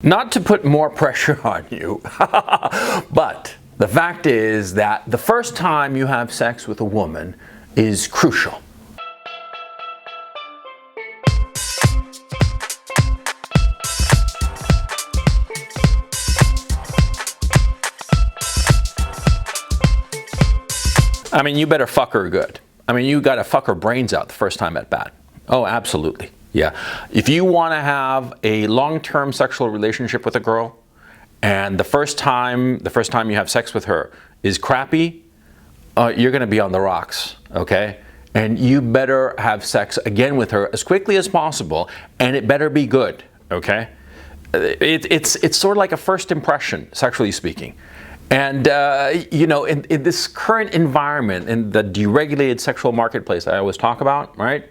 Not to put more pressure on you, but the fact is that the first time you have sex with a woman is crucial. I mean, you better fuck her good. I mean, you gotta fuck her brains out the first time at bat. Oh, absolutely. Yeah. If you want to have a long-term sexual relationship with a girl, and the first time you have sex with her is crappy, you're going to be on the rocks, okay? And you better have sex again with her as quickly as possible, and it better be good, okay? It's sort of like a first impression, sexually speaking. And, you know, in this current environment, in the deregulated sexual marketplace I always talk about, right,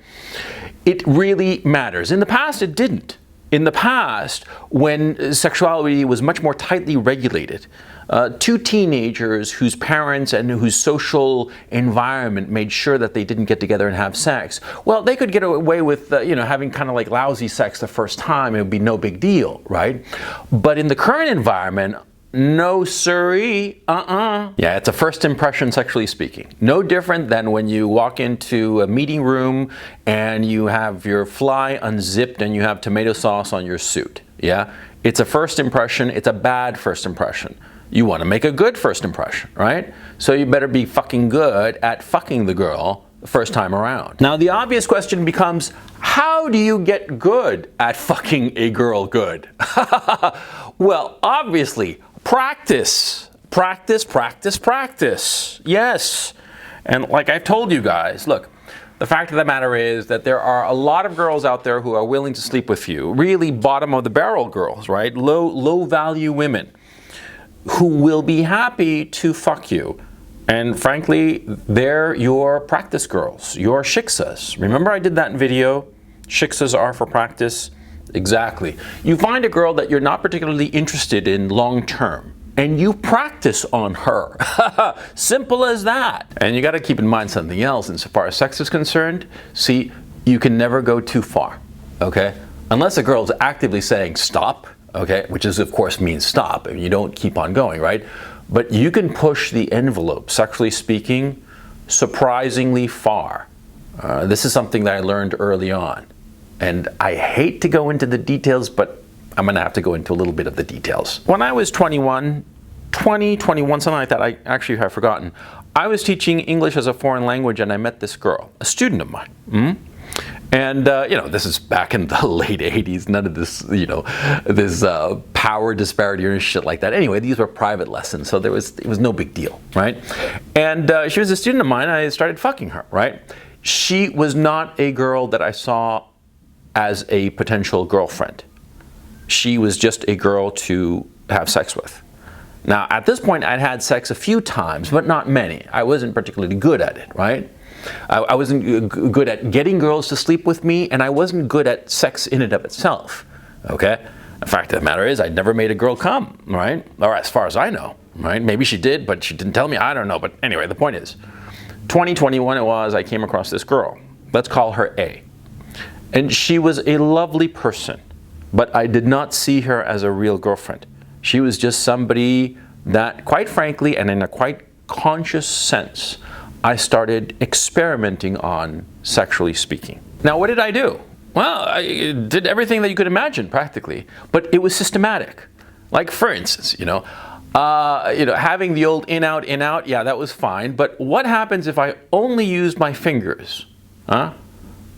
it really matters. In the past, it didn't. In the past, when sexuality was much more tightly regulated, two teenagers whose parents and whose social environment made sure that they didn't get together and have sex, well, they could get away with, you know, having kind of like lousy sex the first time. It would be no big deal, right? But in the current environment, no siree, Yeah, it's a first impression, sexually speaking. No different than when you walk into a meeting room and you have your fly unzipped and you have tomato sauce on your suit, yeah? It's a first impression, it's a bad first impression. You want to make a good first impression, right? So you better be fucking good at fucking the girl the first time around. Now the obvious question becomes, how do you get good at fucking a girl good? Well, obviously, practice. Practice, practice, practice. Yes. And like I've told you guys, look, the fact of the matter is that there are a lot of girls out there who are willing to sleep with you. Really bottom of the barrel girls, right? Low value women who will be happy to fuck you. And frankly, they're your practice girls, your shiksas. Remember I did that video? Shiksas are for practice. Exactly. You find a girl that you're not particularly interested in long term, and you practice on her. Simple as that. And you got to keep in mind something else insofar as sex is concerned. See, you can never go too far, okay? Unless a girl's actively saying stop, okay, which is of course means stop, and you don't keep on going, right? But you can push the envelope, sexually speaking, surprisingly far. This is something that I learned early on. And I hate to go into the details, but I'm going to have to go into a little bit of the details. When I was 21, something like that, I actually have forgotten, I was teaching English as a foreign language and I met this girl, a student of mine. And, you know, this is back in the late 80s, none of this, you know, this power disparity or shit like that. Anyway, these were private lessons, so it was no big deal, right? And she was a student of mine, and I started fucking her, right? She was not a girl that I saw as a potential girlfriend. She was just a girl to have sex with. Now, at this point, I'd had sex a few times, but not many. I wasn't particularly good at it, right? I wasn't good at getting girls to sleep with me, and I wasn't good at sex in and of itself, okay? The fact of the matter is, I'd never made a girl come, right? Or as far as I know, right? Maybe she did, but she didn't tell me, I don't know. But anyway, the point is, 2021 it was, I came across this girl. Let's call her A. And she was a lovely person, but I did not see her as a real girlfriend. She was just somebody that, quite frankly, and in a quite conscious sense, I started experimenting on, sexually speaking. Now, what did I do? Well, I did everything that you could imagine, practically, but it was systematic. Like, for instance, you know, having the old in, out, yeah, that was fine, but what happens if I only used my fingers, huh?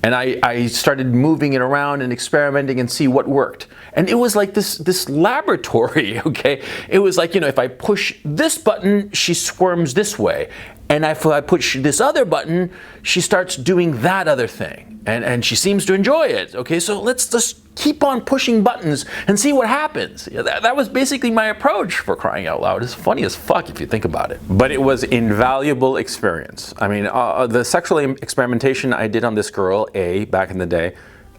And I started moving it around and experimenting and see what worked. And it was like this laboratory, okay? It was like, you know, if I push this button, she squirms this way. And if I push this other button, she starts doing that other thing. And she seems to enjoy it, okay? So let's just keep on pushing buttons and see what happens. That was basically my approach, for crying out loud. It's funny as fuck if you think about it. But it was invaluable experience. I mean, the sexual experimentation I did on this girl, A, back in the day,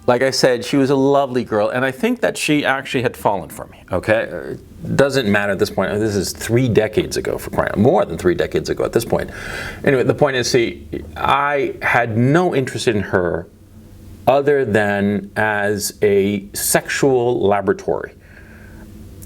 like I said, she was a lovely girl, and I think that she actually had fallen for me, okay? Doesn't matter at this point. This is 3 decades ago, for crying out, more than 3 decades ago at this point. Anyway, the point is, see, I had no interest in her other than as a sexual laboratory.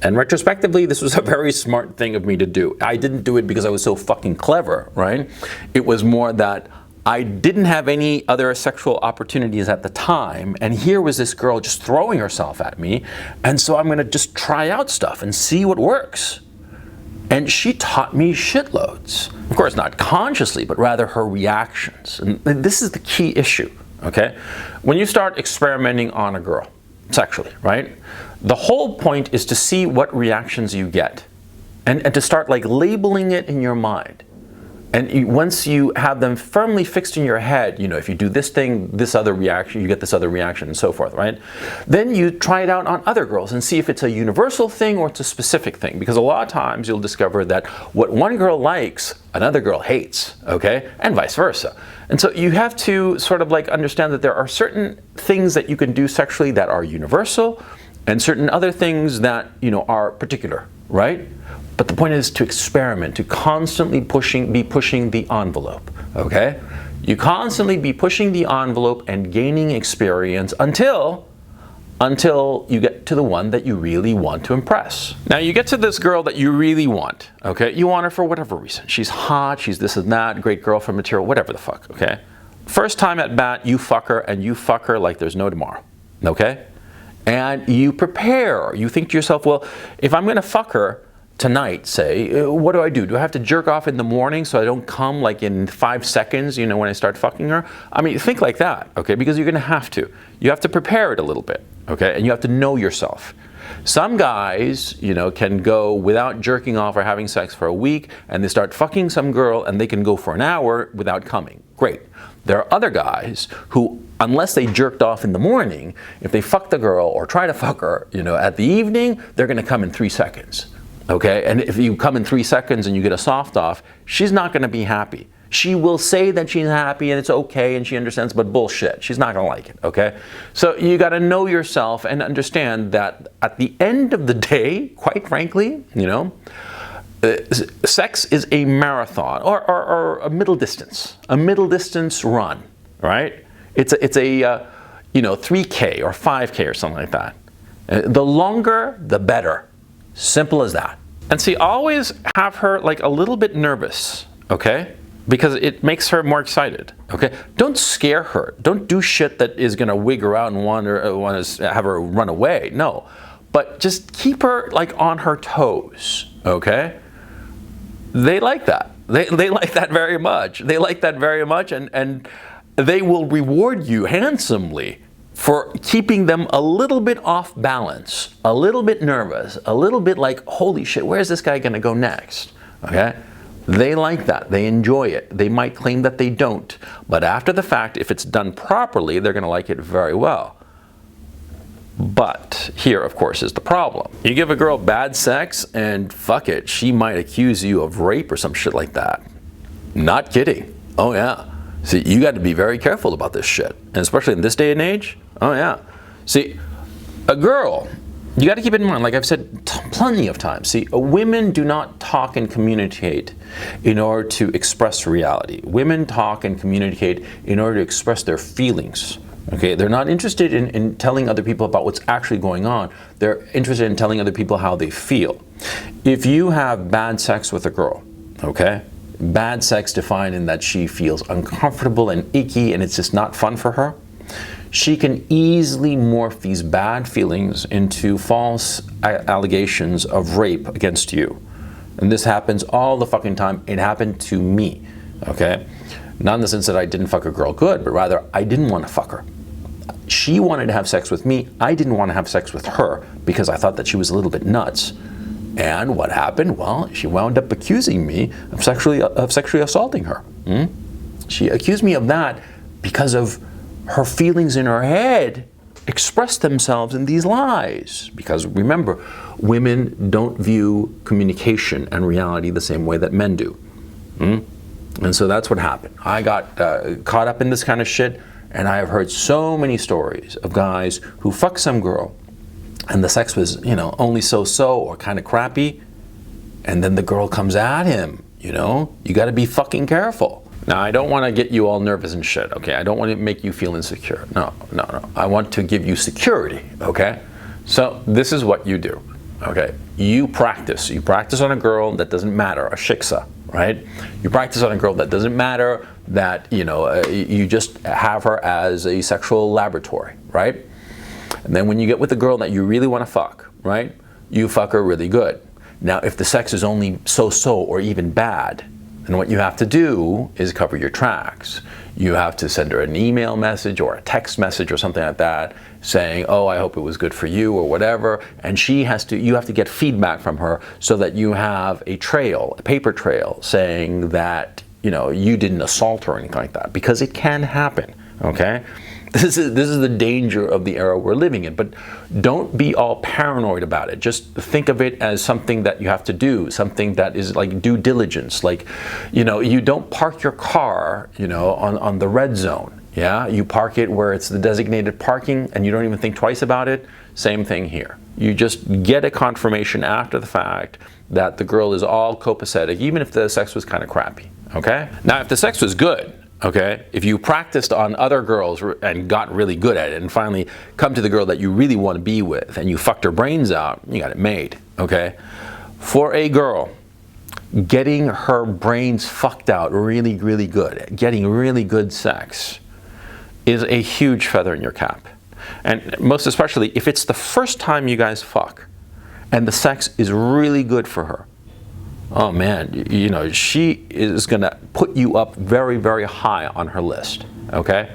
And retrospectively, this was a very smart thing of me to do. I didn't do it because I was so fucking clever, right? It was more that I didn't have any other sexual opportunities at the time, and here was this girl just throwing herself at me, and so I'm gonna just try out stuff and see what works. And she taught me shitloads. Of course, not consciously, but rather her reactions. And this is the key issue, okay? When you start experimenting on a girl, sexually, right? The whole point is to see what reactions you get and to start like labeling it in your mind. And once you have them firmly fixed in your head, you know, if you do this thing, this other reaction, you get this other reaction and so forth, right? Then you try it out on other girls and see if it's a universal thing or it's a specific thing. Because a lot of times you'll discover that what one girl likes, another girl hates, okay? And vice versa. And so you have to sort of like understand that there are certain things that you can do sexually that are universal and certain other things that, you know, are particular, right? But the point is to experiment, to constantly be pushing the envelope, okay? You constantly be pushing the envelope and gaining experience until you get to the one that you really want to impress. Now you get to this girl that you really want, okay? You want her for whatever reason. She's hot, she's this and that, great girlfriend material, whatever the fuck, okay? First time at bat, you fuck her and you fuck her like there's no tomorrow, okay? And you prepare. You think to yourself, well, if I'm gonna fuck her tonight, say, what do? Do I have to jerk off in the morning so I don't come like in 5 seconds, you know, when I start fucking her? I mean, think like that, okay? Because you're gonna have to. You have to prepare it a little bit, okay? And you have to know yourself. Some guys, you know, can go without jerking off or having sex for a week, and they start fucking some girl and they can go for an hour without coming. Great. There are other guys who, unless they jerked off in the morning, if they fuck the girl or try to fuck her, you know, at the evening, they're gonna come in 3 seconds. Okay, and if you come in 3 seconds and you get a soft off, she's not gonna be happy. She will say that she's happy and it's okay and she understands, but bullshit, she's not gonna like it, okay? So you gotta know yourself and understand that at the end of the day, quite frankly, you know, sex is a marathon or a middle distance run, right? It's a you know, 3K or 5K or something like that. The longer, the better. Simple as that. And see, always have her like a little bit nervous, okay? Because it makes her more excited, okay? Don't scare her. Don't do shit that is gonna wig her out and want to have her run away. No, but just keep her like on her toes, okay? They like that. They like that very much. They like that very much, and they will reward you handsomely for keeping them a little bit off balance, a little bit nervous, a little bit like, holy shit, where's this guy gonna go next, okay? They like that, they enjoy it. They might claim that they don't, but after the fact, if it's done properly, they're gonna like it very well. But here, of course, is the problem. You give a girl bad sex and fuck it, she might accuse you of rape or some shit like that. Not kidding, oh yeah. See, you got to be very careful about this shit, and especially in this day and age. Oh yeah. See, a girl, you got to keep it in mind, like I've said plenty of times. See, women do not talk and communicate in order to express reality. Women talk and communicate in order to express their feelings. Okay, they're not interested in telling other people about what's actually going on. They're interested in telling other people how they feel. If you have bad sex with a girl, okay, bad sex defined in that she feels uncomfortable and icky and it's just not fun for her, she can easily morph these bad feelings into false allegations of rape against you. And this happens all the fucking time. It happened to me, okay? Not in the sense that I didn't fuck a girl good, but rather I didn't want to fuck her. She wanted to have sex with me. I didn't want to have sex with her because I thought that she was a little bit nuts. And what happened? Well, she wound up accusing me of sexually assaulting her. She accused me of that because of her feelings in her head expressed themselves in these lies. Because remember, women don't view communication and reality the same way that men do. And so that's what happened. I got caught up in this kind of shit, and I have heard so many stories of guys who fuck some girl and the sex was, you know, only so-so or kind of crappy, and then the girl comes at him, you know? You gotta be fucking careful. Now, I don't wanna get you all nervous and shit, okay? I don't wanna make you feel insecure. No. I want to give you security, okay? So this is what you do, Okay, you practice on a girl that doesn't matter, a shiksa, right? You practice on a girl that doesn't matter, that, you know, you just have her as a sexual laboratory, right? And then when you get with a girl that you really want to fuck, right? You fuck her really good. Now, if the sex is only so-so or even bad, then what you have to do is cover your tracks. You have to send her an email message or a text message or something like that saying, oh, I hope it was good for you or whatever. And you have to get feedback from her so that you have a trail, a paper trail saying that, you know, you didn't assault her or anything like that, because it can happen, okay? This is the danger of the era we're living in, but don't be all paranoid about it. Just think of it as something that you have to do, something that is like due diligence. Like, you know, you don't park your car, you know, on the red zone. Yeah, you park it where it's the designated parking and you don't even think twice about it. Same thing here. You just get a confirmation after the fact that the girl is all copacetic, even if the sex was kind of crappy, okay? Now, if the sex was good, okay, if you practiced on other girls and got really good at it and finally come to the girl that you really want to be with and you fucked her brains out, you got it made, okay? For a girl, getting her brains fucked out really, really good, getting really good sex is a huge feather in your cap. And most especially if it's the first time you guys fuck and the sex is really good for her. Oh man, you know, she is gonna put you up very, very high on her list, okay?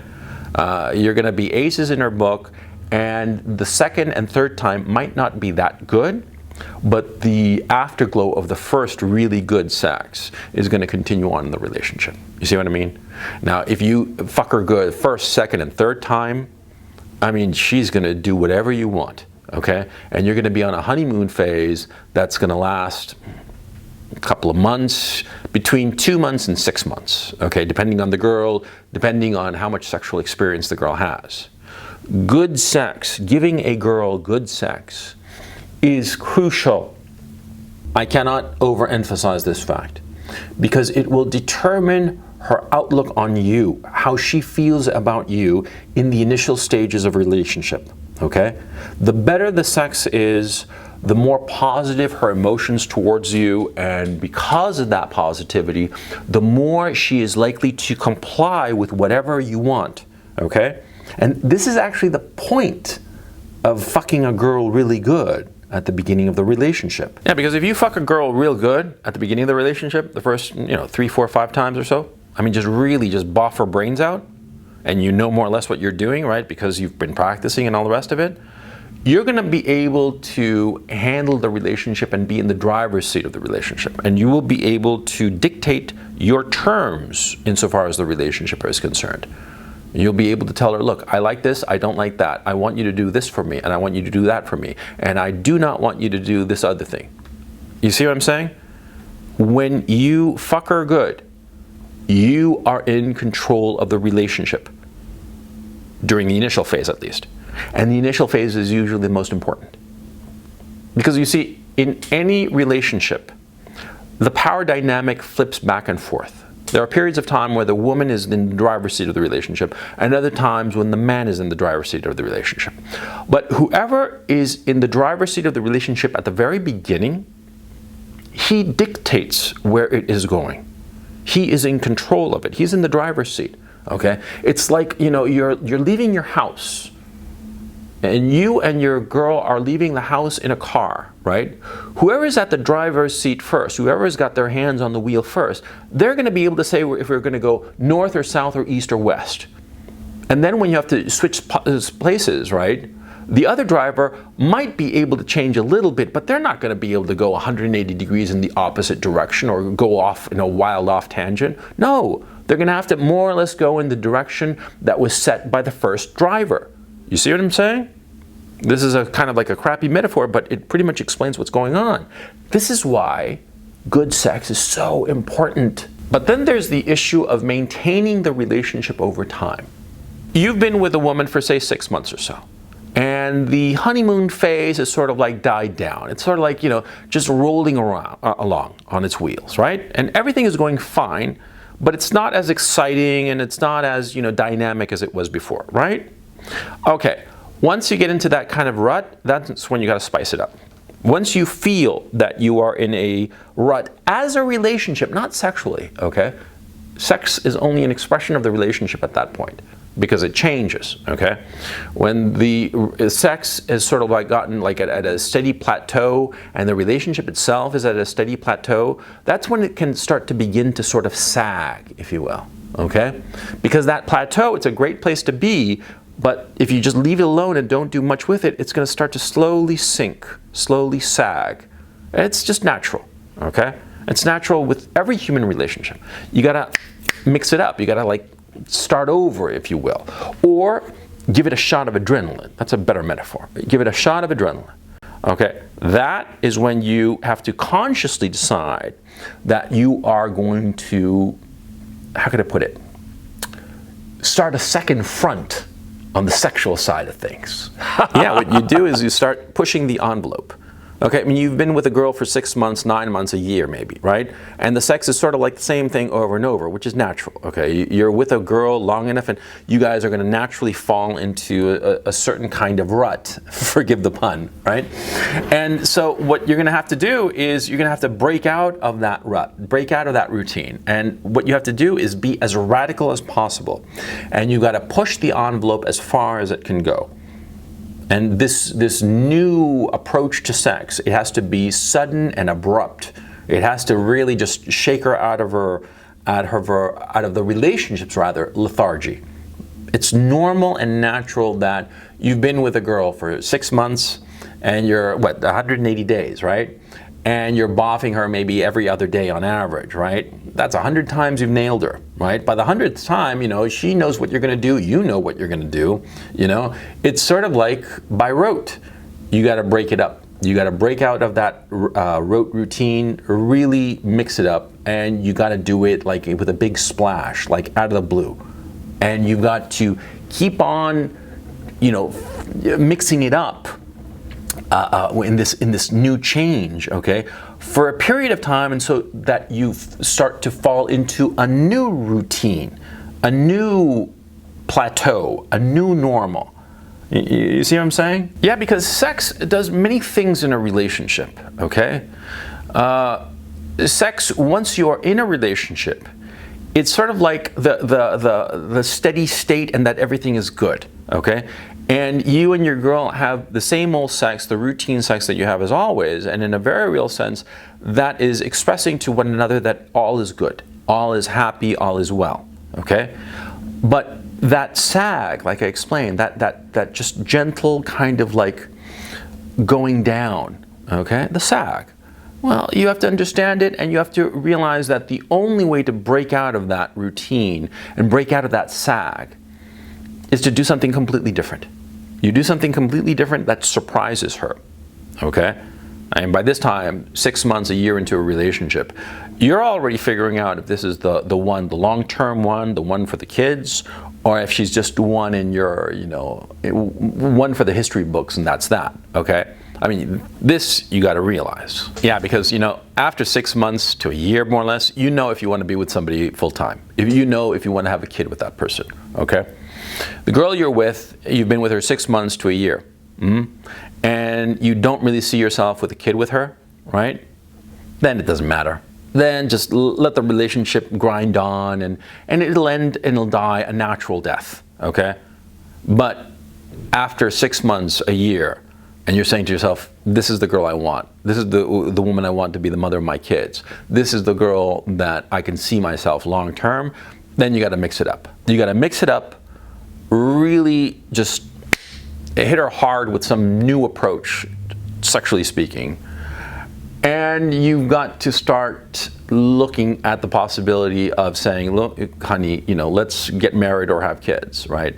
You're gonna be aces in her book, and the second and third time might not be that good, but the afterglow of the first really good sex is gonna continue on in the relationship. You see what I mean? Now, if you fuck her good first, second, and third time, I mean, she's gonna do whatever you want, okay? And you're gonna be on a honeymoon phase that's gonna last a couple of months, between 2 months and 6 months, okay, depending on the girl, depending on how much sexual experience the girl has. Good sex, giving a girl good sex, is crucial. I cannot overemphasize this fact, because it will determine her outlook on you, how she feels about you in the initial stages of relationship, okay? The better the sex is, the more positive her emotions towards you, and because of that positivity, the more she is likely to comply with whatever you want, okay? And this is actually the point of fucking a girl really good at the beginning of the relationship. Yeah, because if you fuck a girl real good at the beginning of the relationship, the first, 3, 4, 5 times or so, I mean, just boff her brains out, and you know more or less what you're doing, right? Because you've been practicing and all the rest of it, you're going to be able to handle the relationship and be in the driver's seat of the relationship. And you will be able to dictate your terms insofar as the relationship is concerned. You'll be able to tell her, look, I like this, I don't like that. I want you to do this for me, and I want you to do that for me. And I do not want you to do this other thing. You see what I'm saying? When you fuck her good, you are in control of the relationship. During the initial phase, at least. And the initial phase is usually the most important. Because you see, in any relationship, the power dynamic flips back and forth. There are periods of time where the woman is in the driver's seat of the relationship, and other times when the man is in the driver's seat of the relationship. But whoever is in the driver's seat of the relationship at the very beginning, he dictates where it is going. He is in control of it. He's in the driver's seat, okay? It's like, you're leaving your house, and you and your girl are leaving the house in a car, right? Whoever is at the driver's seat first, whoever has got their hands on the wheel first, they're going to be able to say if we're going to go north or south or east or west. And then when you have to switch places, right, the other driver might be able to change a little bit, but they're not going to be able to go 180 degrees in the opposite direction or go off in a wild off tangent. No, they're going to have to more or less go in the direction that was set by the first driver. You see what I'm saying? This is a kind of like a crappy metaphor, but it pretty much explains what's going on. This is why good sex is so important. But then there's the issue of maintaining the relationship over time. You've been with a woman for, say, 6 months or so, and the honeymoon phase is sort of like died down. It's sort of like, just rolling along on its wheels, right? And everything is going fine, but it's not as exciting and it's not as, dynamic as it was before, right? Okay, once you get into that kind of rut, that's when you got to spice it up. Once you feel that you are in a rut as a relationship, not sexually, okay? Sex is only an expression of the relationship at that point because it changes, okay? When the sex is sort of like gotten like at a steady plateau and the relationship itself is at a steady plateau, that's when it can start to begin to sort of sag, if you will, okay? Because that plateau, it's a great place to be, but if you just leave it alone and don't do much with it, it's going to start to slowly sink, slowly sag. It's just natural, okay? It's natural with every human relationship. You got to mix it up. You got to like start over, if you will. Or give it a shot of adrenaline. That's a better metaphor. Give it a shot of adrenaline. Okay? That is when you have to consciously decide that you are going to, how could I put it? Start a second front on the sexual side of things. Yeah, what you do is you start pushing the envelope. Okay, I mean, you've been with a girl for 6 months, 9 months, a year maybe, right? And the sex is sort of like the same thing over and over, which is natural, okay? You're with a girl long enough and you guys are going to naturally fall into a certain kind of rut, forgive the pun, right? And so what you're going to have to do is you're going to have to break out of that rut, break out of that routine. And what you have to do is be as radical as possible. And you've got to push the envelope as far as it can go. And this new approach to sex, it has to be sudden and abrupt. It has to really just shake her out of the relationships, rather, lethargy. It's normal and natural that you've been with a girl for 6 months and you're, 180 days, right? And you're boffing her maybe every other day on average, right? That's 100 times you've nailed her, right? By the 100th time, you know, she knows what you're going to do. You know what you're going to do, you know? It's sort of like by rote. You got to break it up. You got to break out of that rote routine, really mix it up, and you got to do it like with a big splash, like out of the blue. And you've got to keep on, you know, mixing it up. In this new change, okay, for a period of time, and so that you start to fall into a new routine, a new plateau, a new normal. You see what I'm saying? Yeah, because sex does many things in a relationship, okay? Sex, once you're in a relationship, it's sort of like the steady state and that everything is good, okay? And you and your girl have the same old sex, the routine sex that you have as always, and in a very real sense, that is expressing to one another that all is good, all is happy, all is well, okay? But that sag, like I explained, that just gentle kind of like going down, okay? The sag. Well, you have to understand it, and you have to realize that the only way to break out of that routine and break out of that sag is to do something completely different. You do something completely different that surprises her, okay? And by this time, 6 months, a year into a relationship, you're already figuring out if this is the one, the long-term one, the one for the kids, or if she's just one in your, you know, one for the history books and that's that, okay? I mean, this you got to realize. Yeah, because, you know, after 6 months to a year, more or less, you know if you want to be with somebody full-time. If you know if you want to have a kid with that person, okay? The girl you're with, you've been with her 6 months to a year, and you don't really see yourself with a kid with her, right? Then it doesn't matter. Then just let the relationship grind on, and it'll end and it'll die a natural death, okay? But after 6 months, a year, and you're saying to yourself, this is the girl I want. This is the woman I want to be the mother of my kids. This is the girl that I can see myself long term. Then you got to mix it up. You got to mix it up, really just hit her hard with some new approach, sexually speaking. And you've got to start looking at the possibility of saying, look, honey, you know, let's get married or have kids, right?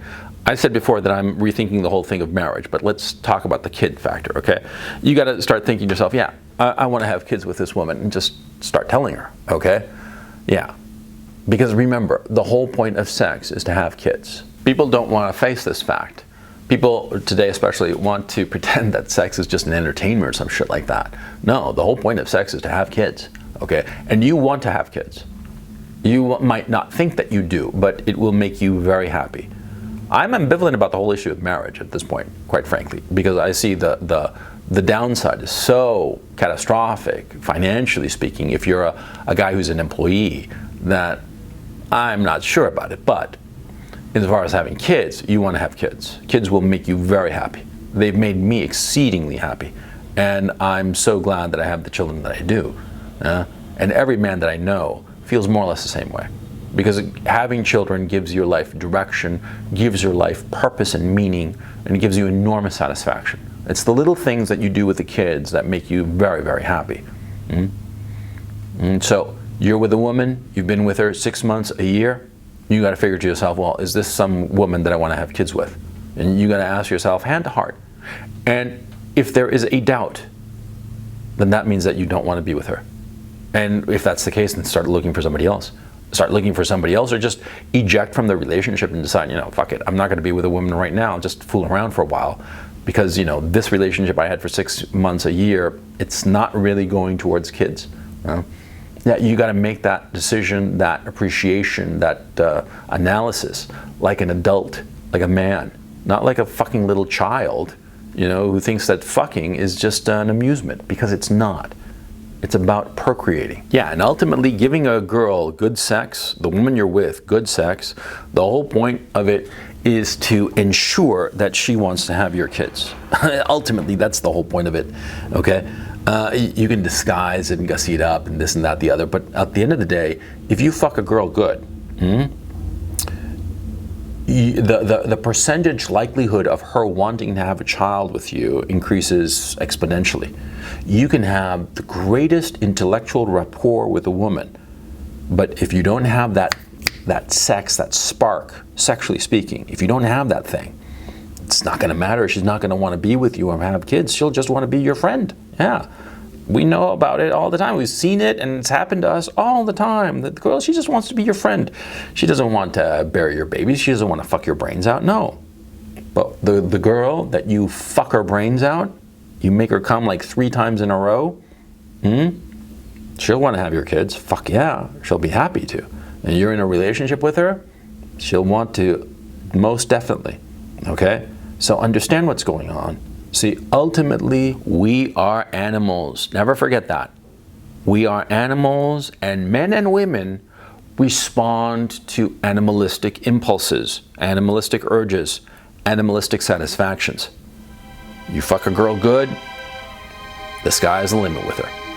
I said before that I'm rethinking the whole thing of marriage, but let's talk about the kid factor, okay? You got to start thinking to yourself, yeah, I want to have kids with this woman, and just start telling her, okay? Yeah. Because remember, the whole point of sex is to have kids. People don't want to face this fact. People today especially want to pretend that sex is just an entertainment or some shit like that. No, the whole point of sex is to have kids, okay? And you want to have kids. You might not think that you do, but it will make you very happy. I'm ambivalent about the whole issue of marriage at this point, quite frankly, because I see the The downside is so catastrophic, financially speaking, if you're a guy who's an employee, that I'm not sure about it. But as far as having kids, you want to have kids. Kids will make you very happy. They've made me exceedingly happy. And I'm so glad that I have the children that I do. And every man that I know feels more or less the same way. Because having children gives your life direction, gives your life purpose and meaning, and it gives you enormous satisfaction. It's the little things that you do with the kids that make you very, very happy. So you're with a woman, you've been with her 6 months, a year, you got to figure to yourself, well, is this some woman that I want to have kids with? And you got to ask yourself, hand to heart. And if there is a doubt, then that means that you don't want to be with her. And if that's the case, then start looking for somebody else. Start looking for somebody else, or just eject from the relationship and decide, fuck it, I'm not going to be with a woman right now, just fool around for a while. Because, this relationship I had for 6 months, a year, it's not really going towards kids. Yeah, you got to make that decision, that appreciation, that analysis, like an adult, like a man, not like a fucking little child, who thinks that fucking is just an amusement, because it's not. It's about procreating. Yeah, and ultimately giving a girl good sex, the woman you're with, good sex, the whole point of it is to ensure that she wants to have your kids. Ultimately, that's the whole point of it, okay? You can disguise it and gussy it up and this and that, the other, but at the end of the day, if you fuck a girl good, the percentage likelihood of her wanting to have a child with you increases exponentially. You can have the greatest intellectual rapport with a woman, but if you don't have that sex, that spark, sexually speaking, if you don't have that thing, it's not going to matter. She's not going to want to be with you or have kids. She'll just want to be your friend. Yeah. We know about it all the time. We've seen it, and it's happened to us all the time. The girl, she just wants to be your friend. She doesn't want to bury your babies. She doesn't want to fuck your brains out. No. But the girl that you fuck her brains out, you make her come like 3 times in a row, she'll want to have your kids. Fuck yeah. She'll be happy to. And you're in a relationship with her, she'll want to, most definitely. Okay? So understand what's going on. See, ultimately, we are animals. Never forget that. We are animals, and men and women respond to animalistic impulses, animalistic urges, animalistic satisfactions. You fuck a girl good, the sky is the limit with her.